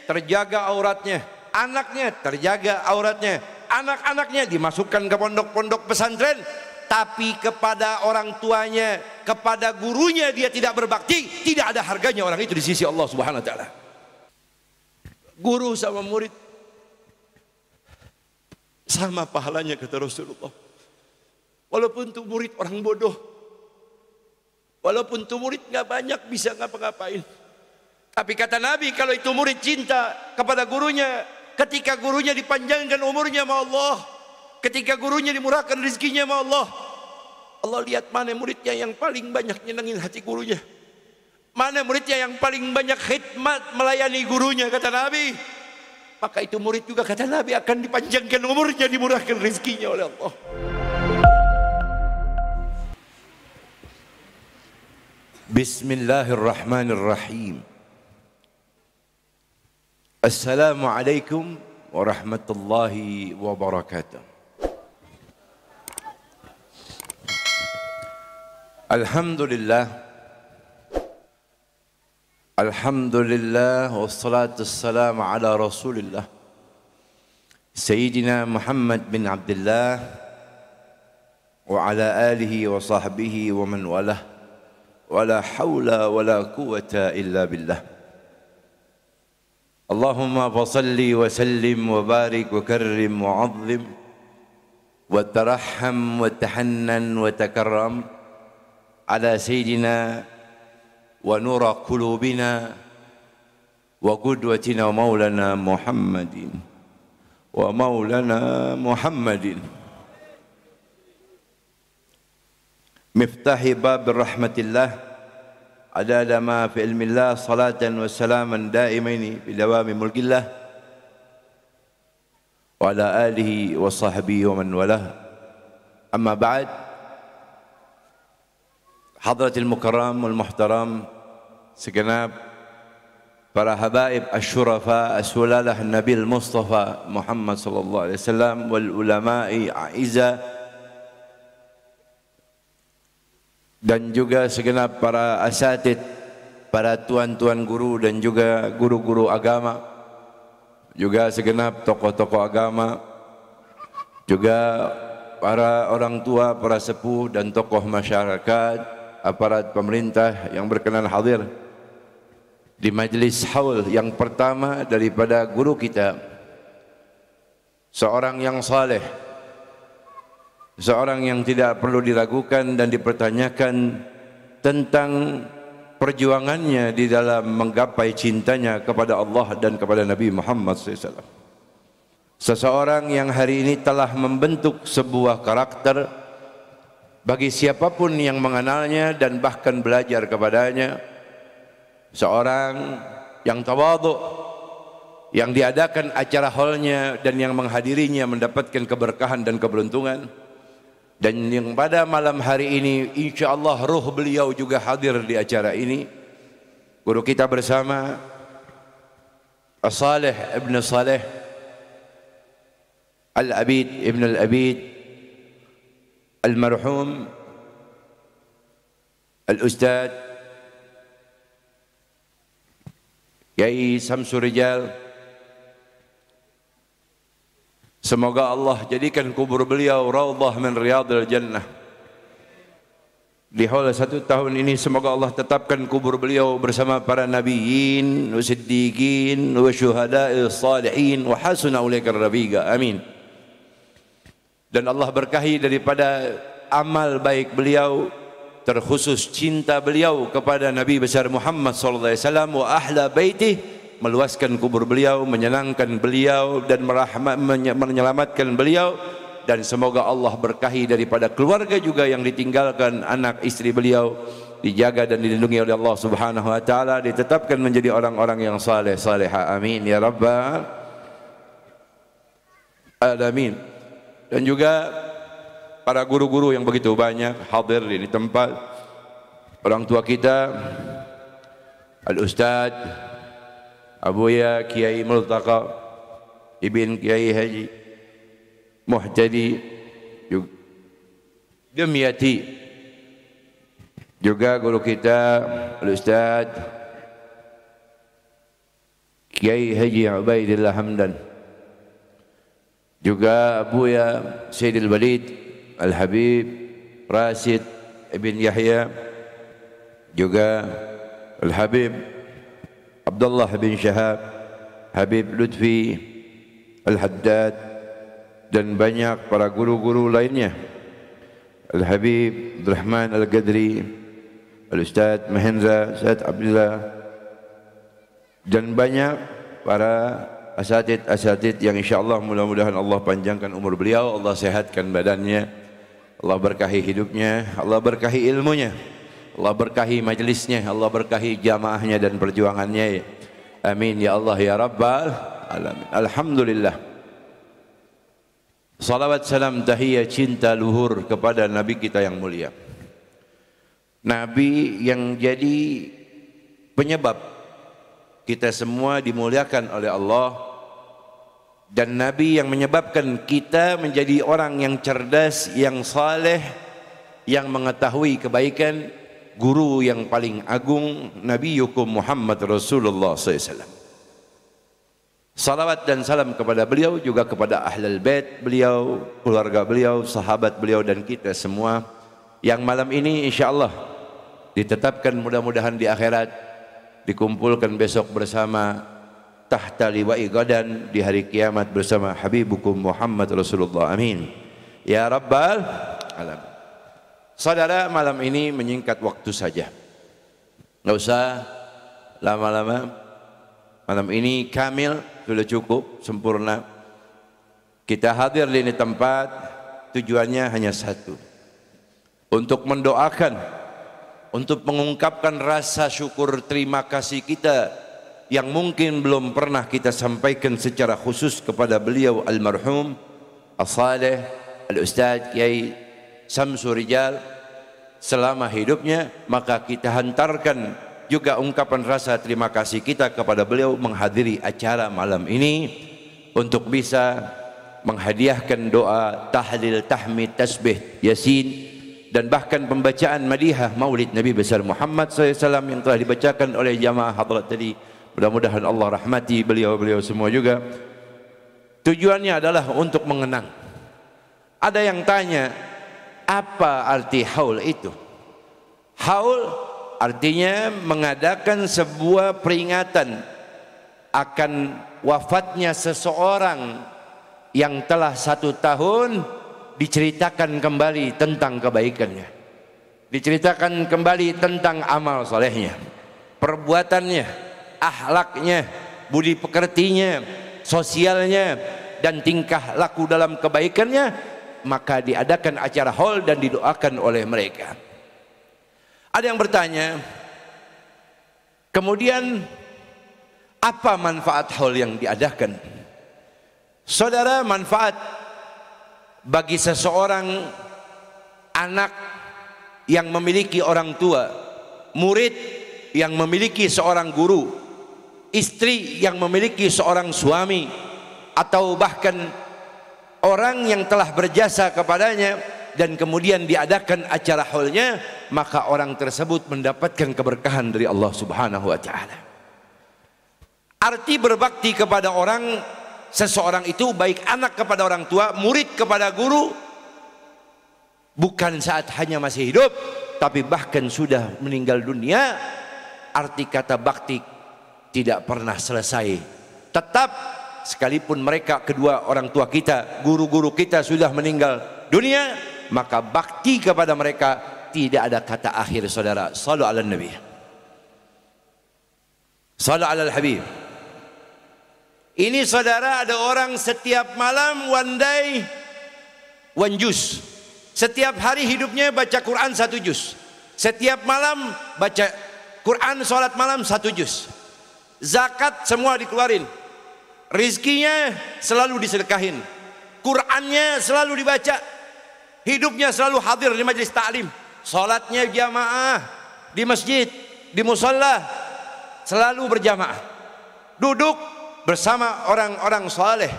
terjaga auratnya, anaknya terjaga auratnya, anak-anaknya dimasukkan ke pondok-pondok pesantren, tapi kepada orang tuanya, kepada gurunya dia tidak berbakti, tidak ada harganya orang itu di sisi Allah Subhanahu wa taala. Guru sama murid sama pahalanya kata Rasulullah. Walaupun tuh murid orang bodoh, walaupun tuh murid nggak banyak bisa ngapa-ngapain, tapi kata Nabi kalau itu murid cinta kepada gurunya, ketika gurunya dipanjangkan umurnya sama Allah, ketika gurunya dimurahkan rezekinya sama Allah, Allah lihat mana muridnya yang paling banyak nyenengin hati gurunya, mana muridnya yang paling banyak khidmat melayani gurunya, kata Nabi, maka itu murid juga kata Nabi akan dipanjangkan umurnya, dimurahkan rezekinya oleh Allah. Bismillahirrahmanirrahim. Assalamualaikum warahmatullahi wabarakatuh. Alhamdulillah, alhamdulillah, wassalatu wassalamu ala rasulillah Sayyidina Muhammad bin Abdullah wa ala alihi wa sahbihi wa man walah, wala hawla wala quwwata illa billah. Allahumma fasalli wa sallim wa barik wa karrim wa azim wa tarahham wa tahannan wa takarram ala sayyidina wa nura qulubina wa qudwatina wa maulana Muhammadin wa maulana Muhammadin miftahi bab rahmatillah adada ma fi ilmillah salatan wa salaman daimaini bi dawami mulkillah wa ala alihi wa sahbihi wa man walah. Amma ba'd. Hadratil mukarram wal muhtaram, segenap para habaib asyurafa aswalalah Nabil Mustafa Muhammad sallallahu alaihi wasallam wal ulama'i a'izza, dan juga segenap para asatid, para tuan-tuan guru dan juga guru-guru agama, juga segenap tokoh-tokoh agama, juga para orang tua, para sepuh dan tokoh masyarakat, aparat pemerintah yang berkenan hadir di majlis haul yang pertama daripada guru kita, seorang yang saleh, seorang yang tidak perlu diragukan dan dipertanyakan tentang perjuangannya di dalam menggapai cintanya kepada Allah dan kepada Nabi Muhammad SAW. Seseorang yang hari ini telah membentuk sebuah karakter bagi siapapun yang mengenalnya dan bahkan belajar kepadanya. Seorang yang tawadhu, yang diadakan acara haulnya dan yang menghadirinya mendapatkan keberkahan dan keberuntungan. Dan yang pada malam hari ini insyaallah ruh beliau juga hadir di acara ini. Guru kita bersama As-Salih Ibn Salih Al-Abid Ibn Al-Abid Al-Marhum Al-Ustad Kiai Samsul Rijal. Semoga Allah jadikan kubur beliau raudhah min riyadil jannah. Di haul 1 tahun ini semoga Allah tetapkan kubur beliau bersama para nabiyyin, siddiqin, wa syuhada'i salihin wa hasuna ulaika rafiqa. Amin. Dan Allah berkahi daripada amal baik beliau, terkhusus cinta beliau kepada Nabi besar Muhammad sallallahu alaihi wasallam wa ahla baitih, meluaskan kubur beliau, menyenangkan beliau dan menyelamatkan beliau. Dan semoga Allah berkahi daripada keluarga juga yang ditinggalkan, anak istri beliau dijaga dan dilindungi oleh Allah Subhanahu wa taala, ditetapkan menjadi orang-orang yang saleh salehah. Amin ya rabbal alamin. Dan juga para guru-guru yang begitu banyak hadir di tempat, orang tua kita Al-Ustad Abuya Kiai Multaqa Ibn Kiai Haji Muhtadi Demyati, juga guru kita Al-Ustad Kiai Haji Ubaidillah Hamdan, juga Abuya Sayyidil Walid Al-Habib Rasid Ibn Yahya, juga Al-Habib Abdullah bin Syahab, Habib Lutfi Al-Haddad, dan banyak para guru-guru lainnya, Al-Habib Abdurrahman Al-Qadri, Al-Ustadz Mahendra, Ustadz Abdullah, dan banyak para asatid yang insyaAllah mudah-mudahan Allah panjangkan umur beliau, Allah sehatkan badannya, Allah berkahi hidupnya, Allah berkahi ilmunya, Allah berkahi majlisnya, Allah berkahi jamaahnya dan perjuangannya. Amin ya Allah ya Rabbal Alamin. Alhamdulillah. Salawat salam tahiyya cinta luhur kepada Nabi kita yang mulia, Nabi yang jadi penyebab kita semua dimuliakan oleh Allah, dan Nabi yang menyebabkan kita menjadi orang yang cerdas, yang saleh, yang mengetahui kebaikan, guru yang paling agung, Nabi Yukum Muhammad Rasulullah SAW. Salawat dan salam kepada beliau, juga kepada ahlul bait beliau, keluarga beliau, sahabat beliau, dan kita semua yang malam ini insyaAllah ditetapkan mudah-mudahan di akhirat, dikumpulkan besok bersama tahta liwa'i gadan di hari kiamat bersama Habibukum Muhammad Rasulullah. Amin ya Rabbal Alamin. Saudara, malam ini menyingkat waktu saja, nggak usah lama-lama. Malam ini kamil, sudah cukup, sempurna. Kita hadir di ini tempat tujuannya hanya satu, untuk mendoakan, untuk mengungkapkan rasa syukur terima kasih kita yang mungkin belum pernah kita sampaikan secara khusus kepada beliau almarhum As-Saleh Al-Ustadz Kiai Samsu Rijal selama hidupnya. Maka kita hantarkan juga ungkapan rasa terima kasih kita kepada beliau menghadiri acara malam ini, untuk bisa menghadiahkan doa, tahlil, tahmid, tasbih, yasin, dan bahkan pembacaan madihah maulid Nabi besar Muhammad SAW yang telah dibacakan oleh jamaah hadrat tadi. Mudah-mudahan Allah rahmati beliau-beliau semua juga. Tujuannya adalah untuk mengenang. Ada yang tanya, apa arti haul itu? Haul artinya mengadakan sebuah peringatan akan wafatnya seseorang yang telah 1 tahun, diceritakan kembali tentang kebaikannya, diceritakan kembali tentang amal solehnya, perbuatannya, akhlaknya, budi pekertinya, sosialnya, dan tingkah laku dalam kebaikannya. Maka diadakan acara haul dan didoakan oleh mereka. Ada yang bertanya, kemudian apa manfaat haul yang diadakan? Saudara, manfaat bagi seseorang anak yang memiliki orang tua, murid yang memiliki seorang guru, istri yang memiliki seorang suami, atau bahkan orang yang telah berjasa kepadanya dan kemudian diadakan acara haulnya, maka orang tersebut mendapatkan keberkahan dari Allah Subhanahu wa taala. Arti berbakti kepada orang, seseorang itu baik anak kepada orang tua, murid kepada guru, bukan saat hanya masih hidup, tapi bahkan sudah meninggal dunia. Arti kata bakti tidak pernah selesai. Tetap sekalipun mereka kedua orang tua kita, guru-guru kita sudah meninggal dunia, maka bakti kepada mereka tidak ada kata akhir. Saudara, sallu ala nabi, sallu ala al-habib. Ini saudara, ada orang setiap malam one day one juz. Setiap hari hidupnya baca Quran 1 juz. Setiap malam baca Quran, sholat malam 1 juz. Zakat semua dikeluarin. Rizkinya selalu disedekahin. Qurannya selalu dibaca. Hidupnya selalu hadir di majelis taklim. Sholatnya jamaah di masjid, di musalla, selalu berjamaah. Duduk bersama orang-orang saleh.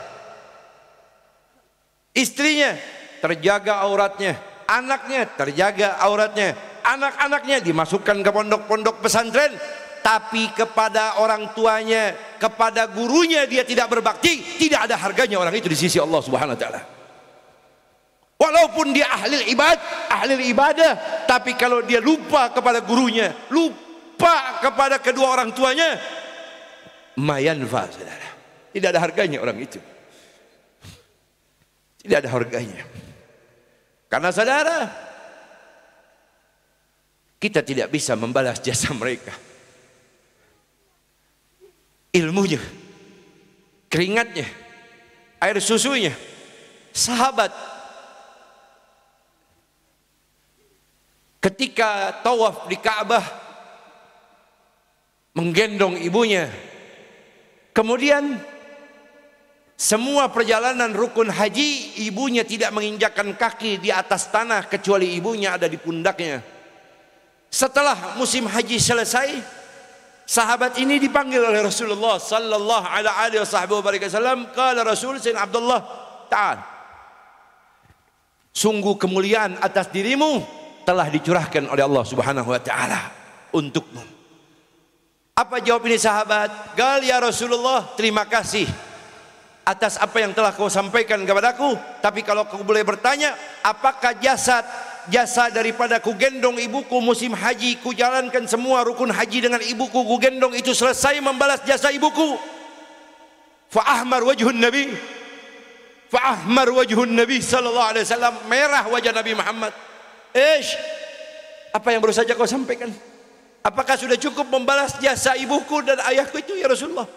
Istrinya terjaga auratnya, anaknya terjaga auratnya, anak-anaknya dimasukkan ke pondok-pondok pesantren, tapi kepada orang tuanya, kepada gurunya dia tidak berbakti, tidak ada harganya orang itu di sisi Allah Subhanahu wa taala. Walaupun dia ahli ibadah, tapi kalau dia lupa kepada gurunya, lupa kepada kedua orang tuanya, mayanfa, saudara. Tidak ada harganya orang itu. Tidak ada harganya. Karena saudara, kita tidak bisa membalas jasa mereka. Ilmunya, keringatnya, air susunya, sahabat ketika tawaf di Ka'bah menggendong ibunya. Kemudian semua perjalanan rukun haji ibunya tidak menginjakkan kaki di atas tanah kecuali ibunya ada di pundaknya. Setelah musim haji selesai, sahabat ini dipanggil oleh Rasulullah sallallahu alaihi wasallam. Qala Rasul sayyidina Abdullah, ta'al. Sungguh kemuliaan atas dirimu telah dicurahkan oleh Allah Subhanahu wa taala untukmu. Apa jawab ini sahabat? Gal ya Rasulullah, terima kasih atas apa yang telah kau sampaikan kepadaku. Tapi kalau kau boleh bertanya, apakah jasa daripada ku gendong ibuku musim haji, ku jalankan semua rukun haji dengan ibuku, ku gendong itu selesai membalas jasa ibuku? Fa ahmar wajhun Nabi sallallahu alaihi wasallam, merah wajah Nabi Muhammad. Apa yang baru saja kau sampaikan? Apakah sudah cukup membalas jasa ibuku dan ayahku itu ya Rasulullah?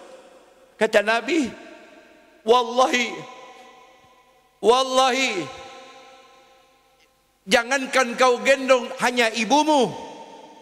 Kata Nabi, wallahi, jangankan kau gendong hanya ibumu,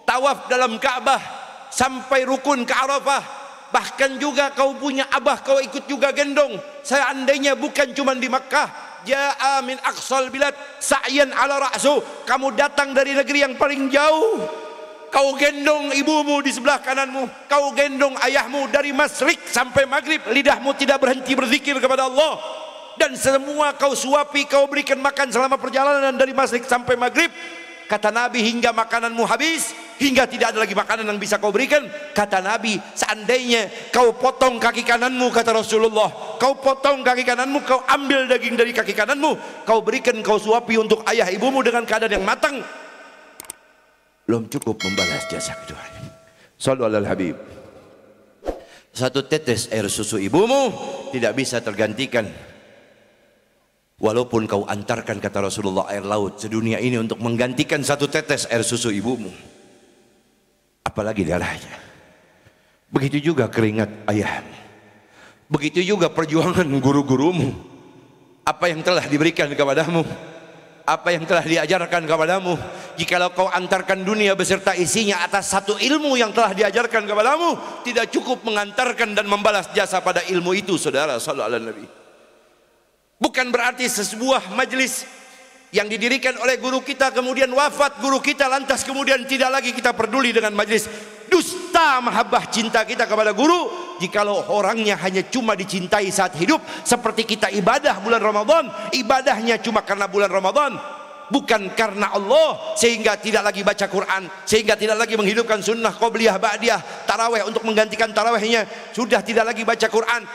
tawaf dalam Ka'bah sampai rukun ke Arafah, bahkan juga kau punya abah kau ikut juga gendong. Seandainya bukan cuma di Makkah, ja'a min aqsal bilad sa'yan ala ra'su, kamu datang dari negeri yang paling jauh, kau gendong ibumu di sebelah kananmu, kau gendong ayahmu dari masyrik sampai maghrib, lidahmu tidak berhenti berzikir kepada Allah, dan semua kau suapi, kau berikan makan selama perjalanan dari masyrik sampai maghrib. Kata Nabi, hingga makananmu habis, hingga tidak ada lagi makanan yang bisa kau berikan. Kata Nabi, seandainya kau potong kaki kananmu, kata Rasulullah, kau potong kaki kananmu, kau ambil daging dari kaki kananmu, kau berikan, kau suapi untuk ayah ibumu dengan keadaan yang matang, belum cukup membalas jasa keduanya. Shallu alal Habib. Satu tetes air susu ibumu tidak bisa tergantikan, walaupun kau antarkan, kata Rasulullah, air laut sedunia ini untuk menggantikan satu tetes air susu ibumu, apalagi darahnya. Begitu juga keringat ayahmu, begitu juga perjuangan guru-gurumu. Apa yang telah diberikan kepadamu, apa yang telah diajarkan kepadamu, jikalau kau antarkan dunia beserta isinya atas satu ilmu yang telah diajarkan kepadamu, tidak cukup mengantarkan dan membalas jasa pada ilmu itu, saudara. Sallallahu alaihi Nabi. Bukan berarti sebuah majelis yang didirikan oleh guru kita kemudian wafat guru kita, lantas kemudian tidak lagi kita peduli dengan majelis. Dusta mahabbah cinta kita kepada guru jikalau orangnya hanya cuma dicintai saat hidup, seperti kita ibadah bulan Ramadan, ibadahnya cuma karena bulan Ramadan, bukan karena Allah, sehingga tidak lagi baca Quran, sehingga tidak lagi menghidupkan sunnah qobliyah ba'diyah, tarawih untuk menggantikan tarawihnya, sudah tidak lagi baca Quran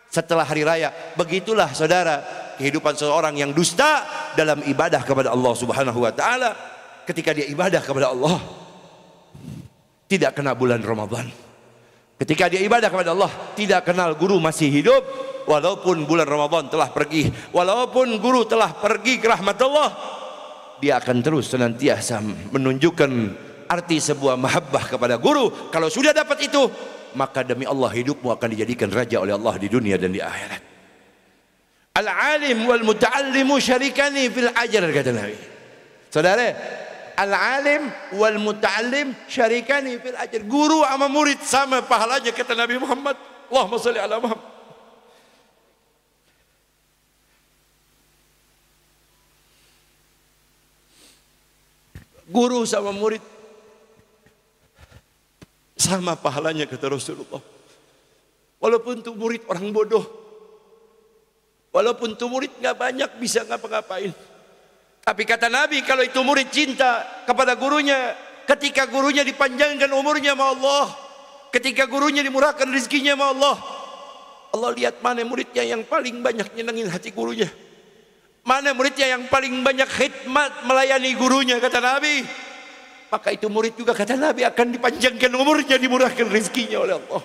setelah hari raya. Begitulah saudara kehidupan seorang yang dusta dalam ibadah kepada Allah Subhanahu wa taala. Ketika dia ibadah kepada Allah tidak kena bulan Ramadan, ketika dia ibadah kepada Allah tidak kenal guru masih hidup, walaupun bulan Ramadan telah pergi, walaupun guru telah pergi ke rahmat Allah, dia akan terus senantiasa menunjukkan arti sebuah mahabbah kepada guru. Kalau sudah dapat itu, maka demi Allah hidupmu akan dijadikan raja oleh Allah di dunia dan di akhirat. Al-alim wal muta'allimu syarikani fil ajr, kata Nabi. Saudara, al-alim wal muta'allim syarikani fil ajr. Guru sama murid sama pahalanya, kata Nabi Muhammad. Allahumma shalli ala Muhammad. Guru sama murid sama pahalanya, kata Rasulullah. Walaupun tuh murid orang bodoh, walaupun tuh murid nggak banyak bisa ngapa-ngapain, tapi kata Nabi, kalau itu murid cinta kepada gurunya, ketika gurunya dipanjangkan umurnya sama Allah, Ketika gurunya dimurahkan rezekinya sama Allah, Allah lihat mana muridnya yang paling banyak nyenengin hati gurunya, mana muridnya yang paling banyak khidmat melayani gurunya, kata Nabi, maka itu murid juga, kata Nabi, akan dipanjangkan umurnya, dimurahkan rezekinya oleh Allah.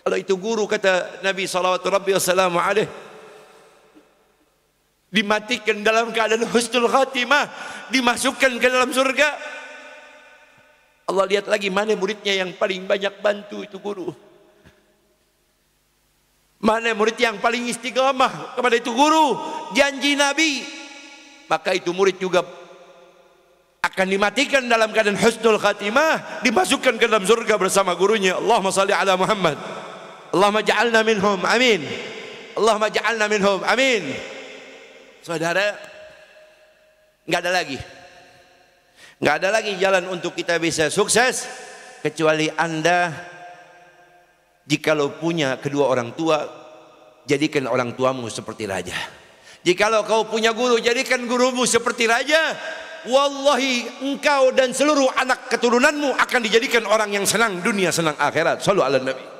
Kalau itu guru, kata Nabi sallallahu alaihi wasallam, dimatikan dalam keadaan husnul khatimah, dimasukkan ke dalam surga. Allah lihat lagi mana muridnya yang paling banyak bantu itu guru, mana murid yang paling istiqamah kepada itu guru, janji Nabi, maka itu murid juga akan dimatikan dalam keadaan husnul khatimah, dimasukkan ke dalam surga bersama gurunya. Allahumma salli ala Muhammad, Allahumma ja'alna minhum, amin. Allahumma ja'alna minhum, amin. Saudara, nggak ada lagi jalan untuk kita bisa sukses kecuali Anda, jikalau punya kedua orang tua, jadikan orang tuamu seperti raja. Jikalau kau punya guru, jadikan gurumu seperti raja. Wallahi, engkau dan seluruh anak keturunanmu akan dijadikan orang yang senang dunia, senang akhirat. Shallu ala Nabi.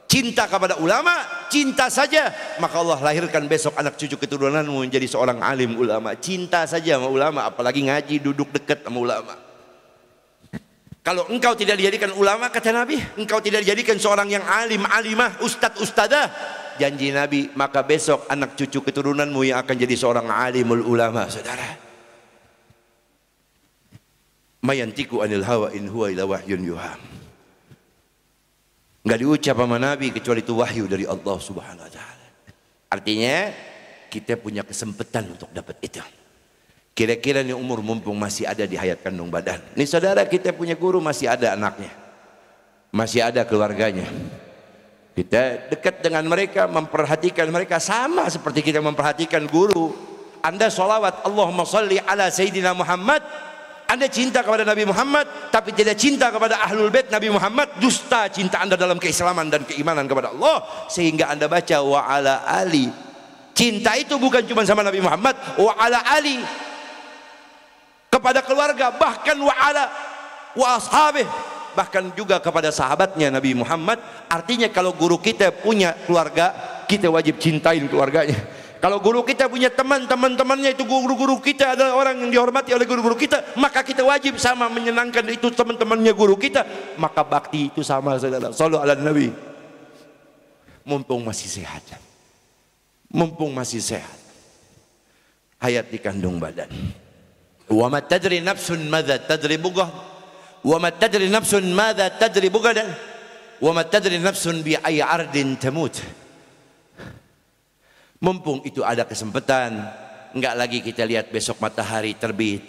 Cinta kepada ulama, cinta saja, maka Allah lahirkan besok anak cucu keturunanmu menjadi seorang alim ulama. Cinta saja sama ulama, apalagi ngaji, duduk dekat sama ulama. Kalau engkau tidak dijadikan ulama, kata Nabi, engkau tidak dijadikan seorang yang alim, alimah, ustadz, ustadzah, janji Nabi, maka besok anak cucu keturunanmu yang akan jadi seorang alimul ulama. Saudara, mayantiku anil hawa in huwa ila wahyun yuha. Enggak diucap sama Nabi kecuali itu wahyu dari Allah Subhanahu wa taala. Artinya kita punya kesempatan untuk dapat itu. Kira-kira nih umur mumpung masih ada di hayat kandung badan. Nih saudara, kita punya guru, masih ada anaknya, masih ada keluarganya. Kita dekat dengan mereka, memperhatikan mereka sama seperti kita memperhatikan guru. Anda sholawat Allahumma sholli ala Sayyidina Muhammad, Anda cinta kepada Nabi Muhammad tapi tidak cinta kepada Ahlul Bait Nabi Muhammad, dusta cinta Anda dalam keislaman dan keimanan kepada Allah, sehingga Anda baca wa ala ali. Cinta itu bukan cuma sama Nabi Muhammad, wa ala ali, kepada keluarga, bahkan wa ala wa ashabih, bahkan juga kepada sahabatnya Nabi Muhammad. Artinya kalau guru kita punya keluarga, kita wajib cintain keluarganya. Kalau guru kita punya teman-temannya itu guru-guru kita adalah orang yang dihormati oleh guru-guru kita, maka kita wajib sama menyenangkan itu teman-temannya guru kita. Maka bakti itu sama, saudara. Shallu ala Nabi. Mumpung masih sehat, mumpung masih sehat, hayat di kandung badan. Wa ma tadri nafsun madza tadri bughd, wa ma tadri nafsun madza tadri bughdan, wa ma tadri nafsun bi ayyi ardin tamut. Mumpung itu ada kesempatan, enggak lagi kita lihat besok matahari terbit.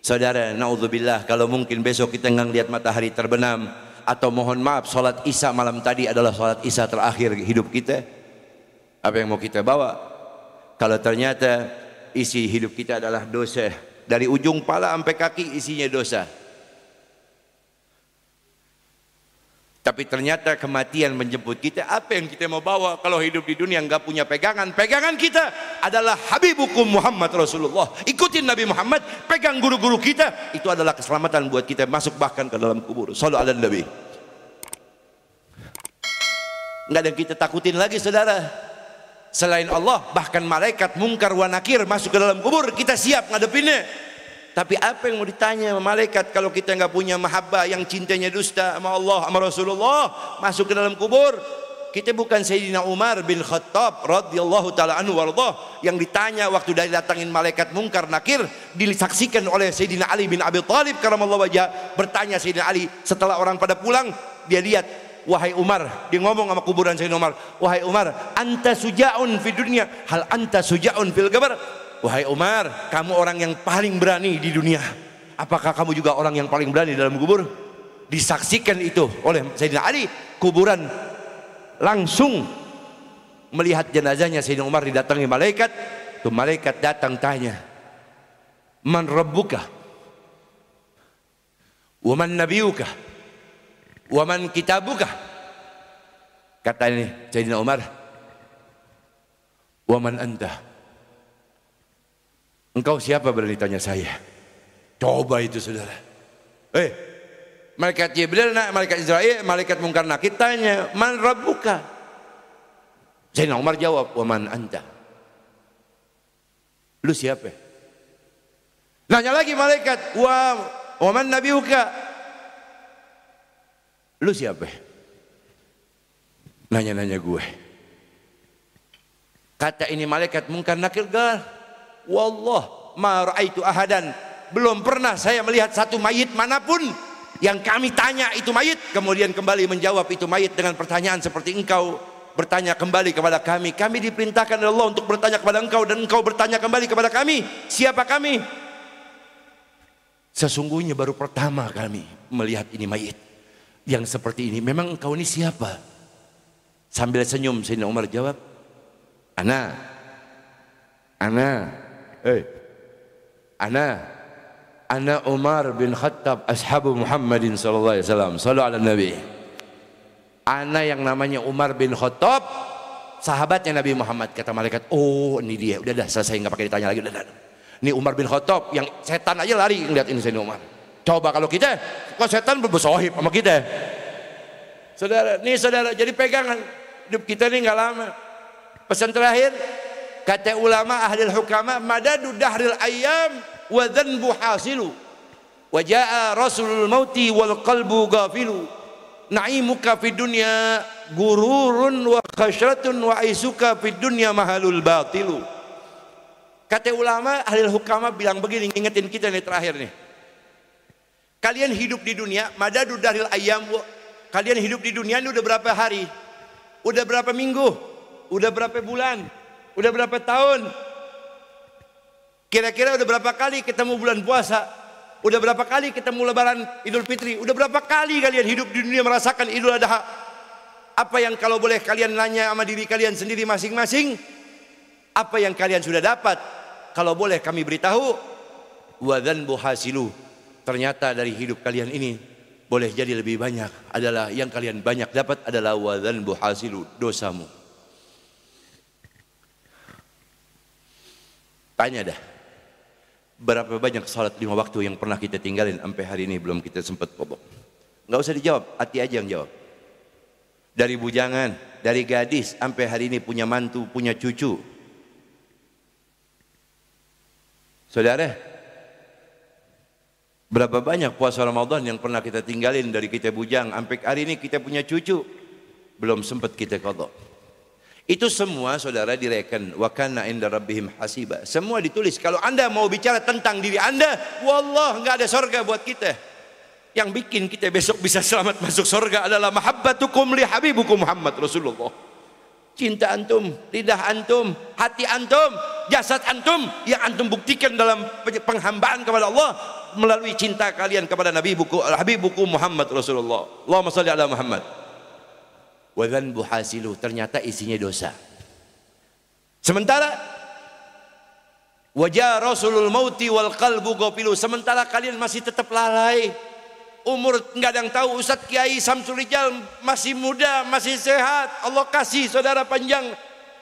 Saudara, naudzubillah, kalau mungkin besok kita enggak lihat matahari terbenam, atau mohon maaf, sholat isya malam tadi adalah sholat isya terakhir hidup kita, apa yang mau kita bawa? Kalau ternyata isi hidup kita adalah dosa, dari ujung pala sampai kaki isinya dosa, tapi ternyata kematian menjemput kita, apa yang kita mau bawa kalau hidup di dunia enggak punya pegangan? Pegangan kita adalah habibukum Muhammad Rasulullah. Ikutin Nabi Muhammad, pegang guru-guru kita, itu adalah keselamatan buat kita masuk bahkan ke dalam kubur. Shallu ala Nabi. Enggak ada yang kita takutin lagi, saudara, selain Allah. Bahkan malaikat mungkar wa nakir masuk ke dalam kubur, kita siap ngadepinnya. Tapi apa yang mau ditanya sama malaikat kalau kita nggak punya mahabbah, yang cintanya dusta sama Allah, sama Rasulullah, masuk ke dalam kubur? Kita bukan Sayyidina Umar bin Khattab radhiyallahu taala anhu warḍah yang ditanya waktu dari datangin malaikat mungkar nakir, disaksikan oleh Sayyidina Ali bin Abi Thalib karamallahu wajhah. Bertanya Sayyidina Ali setelah orang pada pulang, dia lihat, wahai Umar, dia ngomong sama kuburan Sayyidina Umar, wahai Umar, anta suja'un fi dunya, hal anta suja'un fil qabr? Wahai Umar, kamu orang yang paling berani di dunia, apakah kamu juga orang yang paling berani dalam kubur? Disaksikan itu oleh Sayyidina Ali. Kuburan langsung melihat jenazahnya Sayyidina Umar didatangi malaikat. Tuh malaikat datang tanya, man rabbuka wa man nabiyuka wa man kitabuka? Kata ini Sayyidina Umar, wa man anta? Engkau siapa, berani tanya saya? Coba itu, saudara. Malaikat Jibril, malaikat Israel, malaikat Munkar Nakir tanya, "Man rabbuka?" Sayyidina Umar jawab, "Wa man anta?" Lu siapa? Nanya lagi malaikat, "Wa man nabiyuka?" Lu siapa? Nanya-nanya gue. Kata ini malaikat Munkar Nakir, "Wallah ma ra'aitu ahadan." Belum pernah saya melihat satu mayit manapun yang kami tanya itu mayit kemudian kembali menjawab itu mayit dengan pertanyaan seperti engkau bertanya kembali kepada kami. Kami diperintahkan oleh Allah untuk bertanya kepada engkau dan engkau bertanya kembali kepada kami. Siapa kami? Sesungguhnya baru pertama kami melihat ini mayit yang seperti ini. Memang engkau ini siapa? Sambil senyum Sayyidina Umar jawab, Ana Umar bin Khattab ashabu Muhammadin sallallahu alaihi wasallam. Sallu ala Nabi. Ana yang namanya Umar bin Khattab, sahabatnya Nabi Muhammad. Kata malaikat, "Oh, ini dia. Udah dah selesai, enggak pakai ditanya lagi, udah. Ini Umar bin Khattab yang setan aja lari ngeliat ini Sayyidina Umar. Coba kalau kita, kok setan bersohib sama kita." Saudara, jadi pegangan hidup kita ini enggak lama. Pesan terakhir, kata ulama ahli hukama, "Madadu dahril ayyam wa dhanbu hasilu wa jaa rasulul mauti wal qalbu ghafilu na'imuka fid dunya gururun wa khasratun wa aisuka fid dunya mahalul batilu." Kata ulama ahli hukama bilang begini, ngingetin kita nih terakhir nih. Kalian hidup di dunia, madadu dahril ayyam, kalian hidup di dunia ini udah berapa hari? Udah berapa minggu? Udah berapa bulan? Udah berapa tahun? Kira-kira udah berapa kali ketemu bulan puasa? Udah berapa kali ketemu lebaran Idul Fitri? Udah berapa kali kalian hidup di dunia merasakan Idul Adha? Apa yang kalau boleh kalian nanya sama diri kalian sendiri masing-masing? Apa yang kalian sudah dapat? Kalau boleh kami beritahu, wa dzanbu hasilu. Ternyata dari hidup kalian ini boleh jadi lebih banyak adalah yang kalian banyak dapat adalah wa dzanbu hasilu, dosamu. Tanya dah, berapa banyak salat 5 waktu yang pernah kita tinggalin sampai hari ini belum kita sempat qadha? Enggak usah dijawab, hati aja yang jawab. Dari bujangan, dari gadis sampai hari ini punya mantu, punya cucu. Saudara, berapa banyak puasa Ramadan yang pernah kita tinggalin dari kita bujang sampai hari ini kita punya cucu belum sempat kita qadha. Itu semua saudara direken, wa kana inda rabbihim hasiba. Semua ditulis. Kalau Anda mau bicara tentang diri Anda, wallah enggak ada surga buat kita. Yang bikin kita besok bisa selamat masuk surga adalah mahabbatukum li habibukum Muhammad Rasulullah. Cinta antum, lidah antum, hati antum, jasad antum yang antum buktikan dalam penghambaan kepada Allah melalui cinta kalian kepada habibukum Muhammad Rasulullah. Allahumma shalli ala Muhammad. Wa dzanbu hasilu, ternyata isinya dosa. Sementara wajah rasulul mauti wal qalbu ghafilu, sementara kalian masih tetap lalai. Umur enggak ada yang tahu. Ustaz Kiai Samsul Rijal masih muda, masih sehat. Allah kasih saudara panjang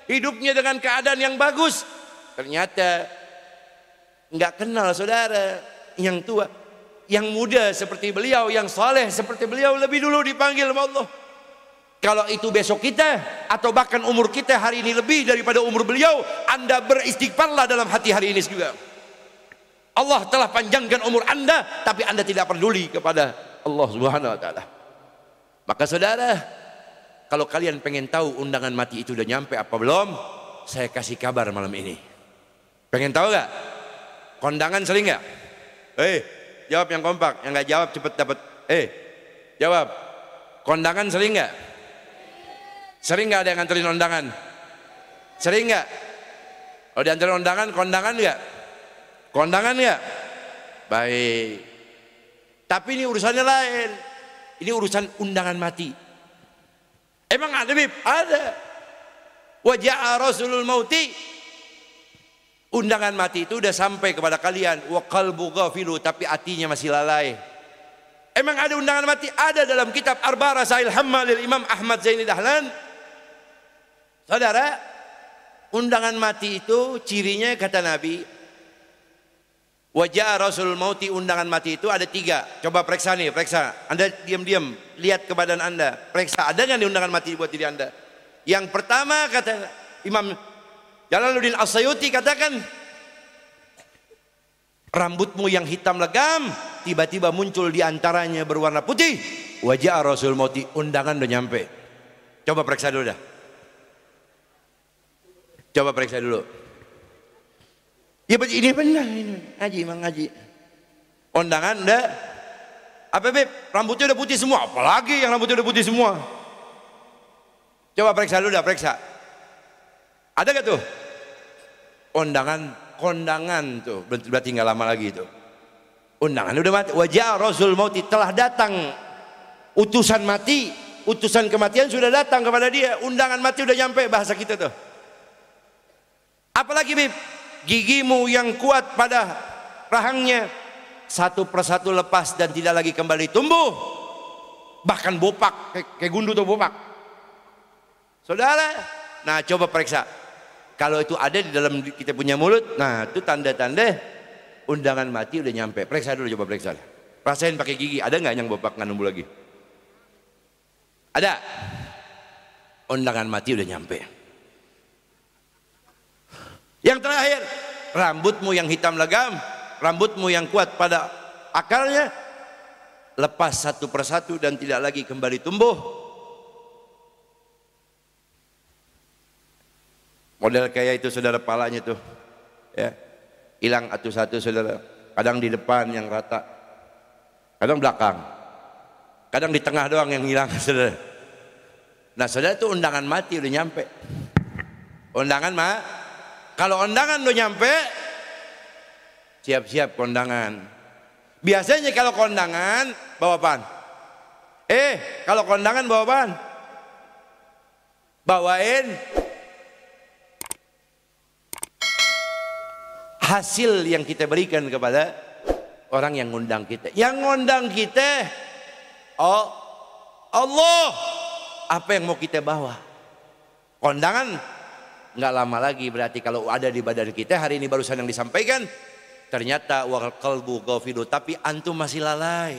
hidupnya dengan keadaan yang bagus. Ternyata enggak kenal saudara yang tua, yang muda seperti beliau, yang saleh seperti beliau lebih dulu dipanggil oleh Allah. Kalau itu besok kita atau bahkan umur kita hari ini lebih daripada umur beliau, Anda beristighfarlah dalam hati hari ini juga. Allah telah panjangkan umur Anda, tapi Anda tidak peduli kepada Allah Subhanahu wa taala. Maka saudara, kalau kalian pengen tahu undangan mati itu udah nyampe apa belum, saya kasih kabar malam ini. Pengen tahu gak? Kondangan sering gak? Jawab yang kompak, yang gak jawab cepet dapat. Jawab. Kondangan sering gak? Sering gak ada yang nganterin undangan? Sering gak? Kalau dianterin undangan, kondangan gak? Kondangan gak? Baik. Tapi ini urusannya lain. Ini urusan undangan mati. Emang ada Bib? Ada. Wajah Rasulul Mauti. Undangan mati itu udah sampai kepada kalian. Wa qalbu ghafilu, tapi hatinya masih lalai. Emang ada undangan mati? Ada dalam kitab Arba Rasail Hamma lil Imam Ahmad Zaini Dahlan. Saudara, undangan mati itu cirinya kata Nabi, Wajah Rasul Mauti, undangan mati itu ada 3. Coba periksa nih, periksa. Anda diam-diam, lihat ke badan Anda. Periksa, ada nggak nih undangan mati buat diri Anda? Yang pertama kata Imam Jalaluddin As-Suyuti katakan, rambutmu yang hitam legam tiba-tiba muncul di antaranya berwarna putih. Wajah Rasul Mauti, undangan udah nyampe. Coba periksa dulu dah. Coba periksa dulu. Ya ini benar ini. Ngaji Mang ngaji. Undangan udah. Apa Beb? Rambutnya udah putih semua. Apalagi yang rambutnya udah putih semua. Coba periksa dulu dah, periksa. Ada gak tuh? Undangan, kondangan tuh. Berarti nggak lama lagi itu. Undangan udah mati. Wajah Rasul Mauti, telah datang utusan mati, utusan kematian sudah datang kepada dia. Undangan mati udah nyampe, bahasa kita tuh. Apalagi Beb? Gigimu yang kuat pada rahangnya satu persatu lepas dan tidak lagi kembali tumbuh, bahkan bopak kayak gundu tuh bopak. Saudara, nah coba periksa. Kalau itu ada di dalam kita punya mulut, nah itu tanda-tanda undangan mati udah nyampe. Periksa dulu, coba periksa. Rasain pakai gigi, ada nggak yang bopak nggak numbuh lagi? Ada. Undangan mati udah nyampe. Yang terakhir, rambutmu yang hitam legam, rambutmu yang kuat pada akarnya, lepas satu persatu dan tidak lagi kembali tumbuh. Model kayak itu saudara, palanya tuh, ya, hilang satu-satu saudara. Kadang di depan yang rata, kadang belakang, kadang di tengah doang yang hilang saudara. Nah saudara itu undangan mati udah nyampe. Undangan kalau undangan udah nyampe, siap-siap kondangan. Biasanya kalau kondangan bawa apaan? Kalau kondangan bawa apaan? Bawain hasil yang kita berikan kepada orang yang ngundang kita. Yang ngundang kita, oh Allah, apa yang mau kita bawa? Kondangan nggak lama lagi, berarti kalau ada di badan kita. Hari ini barusan yang disampaikan, ternyata wal qalbu ghafilu, tapi antum masih lalai,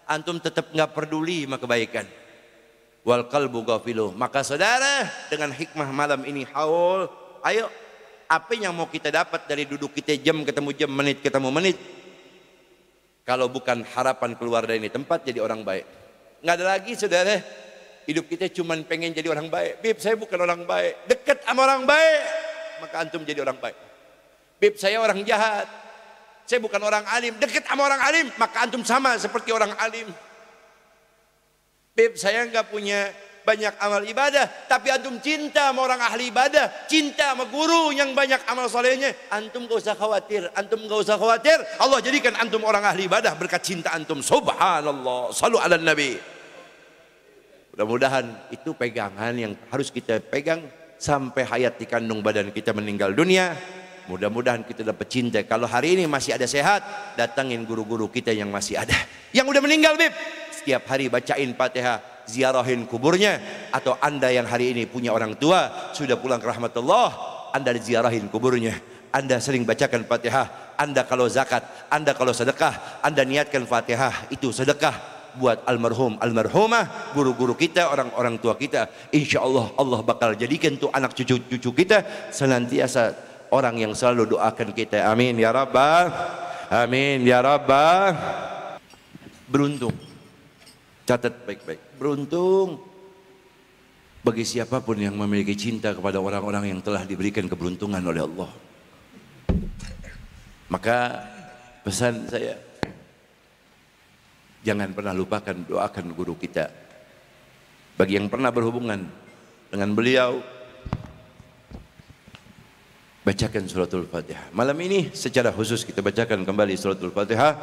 antum tetap nggak peduli sama kebaikan. Wal qalbu ghafilu. Maka saudara, dengan hikmah malam ini haul, ayo, apa yang mau kita dapat dari duduk kita jam ketemu jam, menit ketemu menit, kalau bukan harapan keluar dari ini tempat jadi orang baik? Nggak ada lagi saudara. Hidup kita cuma pengen jadi orang baik. Bib, saya bukan orang baik. Dekat sama orang baik, maka antum jadi orang baik. Bib, saya orang jahat, saya bukan orang alim. Dekat sama orang alim, maka antum sama seperti orang alim. Bib, saya nggak punya banyak amal ibadah, tapi antum cinta sama orang ahli ibadah, cinta sama guru yang banyak amal solehnya. Antum gak usah khawatir, antum gak usah khawatir. Allah jadikan antum orang ahli ibadah berkat cinta antum. Subhanallah. Shallu ala nabi. Mudah-mudahan itu pegangan yang harus kita pegang sampai hayat di kandung badan kita meninggal dunia. Mudah-mudahan kita dapat cinta. Kalau hari ini masih ada sehat, datangin guru-guru kita yang masih ada. Yang udah meninggal Bib, setiap hari bacain Fatihah, ziarahin kuburnya. Atau Anda yang hari ini punya orang tua, sudah pulang ke rahmatullah, Anda ziarahin kuburnya. Anda sering bacakan Fatihah. Anda kalau zakat, Anda kalau sedekah, Anda niatkan Fatihah, itu sedekah buat almarhum, almarhumah, guru-guru kita, orang-orang tua kita. Insya Allah Allah bakal jadikan tuh anak cucu-cucu kita senantiasa orang yang selalu doakan kita. Amin ya Rabbah, amin ya Rabbah. Beruntung, catat baik-baik, beruntung bagi siapapun yang memiliki cinta kepada orang-orang yang telah diberikan keberuntungan oleh Allah. Maka pesan saya, jangan pernah lupakan doakan guru kita. Bagi yang pernah berhubungan dengan beliau, bacakan suratul Fatihah. Malam ini secara khusus kita bacakan kembali suratul Fatihah,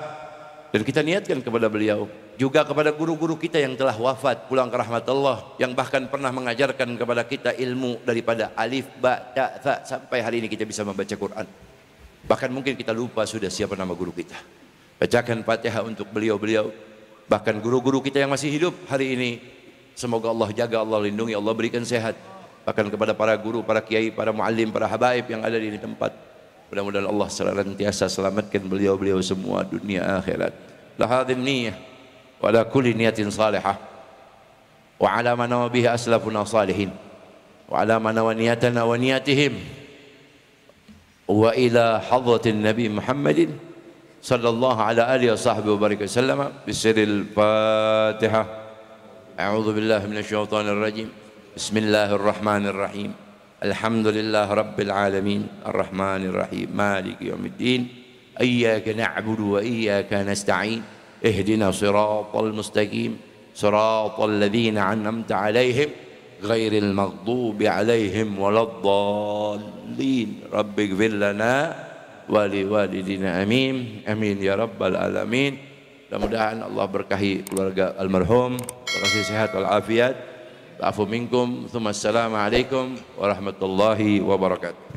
dan kita niatkan kepada beliau, juga kepada guru-guru kita yang telah wafat pulang ke rahmat Allah, yang bahkan pernah mengajarkan kepada kita ilmu daripada alif, ba, ta, tha, sampai hari ini kita bisa membaca Quran. Bahkan mungkin kita lupa sudah siapa nama guru kita. Bacakan Fatihah untuk beliau-beliau. Bahkan guru-guru kita yang masih hidup hari ini, semoga Allah jaga, Allah lindungi, Allah berikan sehat. Bahkan kepada para guru, para kiai, para muallim, para habaib yang ada di tempat, Mudah-mudahan Allah senantiasa selamatkan beliau-beliau semua dunia akhirat. La hadhihi niyyah wa la kulli niyatin salihah wa ala ma nawa bihi aslafuna salihin wa ala ma nawa niyatana wa niyatihim wa ila hadratin Nabi Muhammadin sallallahu ala alihi wa sahbihi wa baraka wasallam bisirril Fatihah. A'udzu billahi minasy syaithanir rajim. Bismillahirrahmanirrahim. Alhamdulillah Rabbil Alamin Ar-Rahmanir Rahim Maliki Yawmiddin Iyyaka na'budu wa iyyaka nasta'in Ihdina siratal mustaqim Siratal ladzina an'amta 'alaihim ghairil maghdubi 'alaihim waladdallin Rabbighfir lana wa liwalidina amin amin ya rabbal alamin. Mudah-mudahan Allah berkahi keluarga almarhum, berkasih sehat wal afiat. Afu minkum, assalamualaikum warahmatullahi wabarakatuh.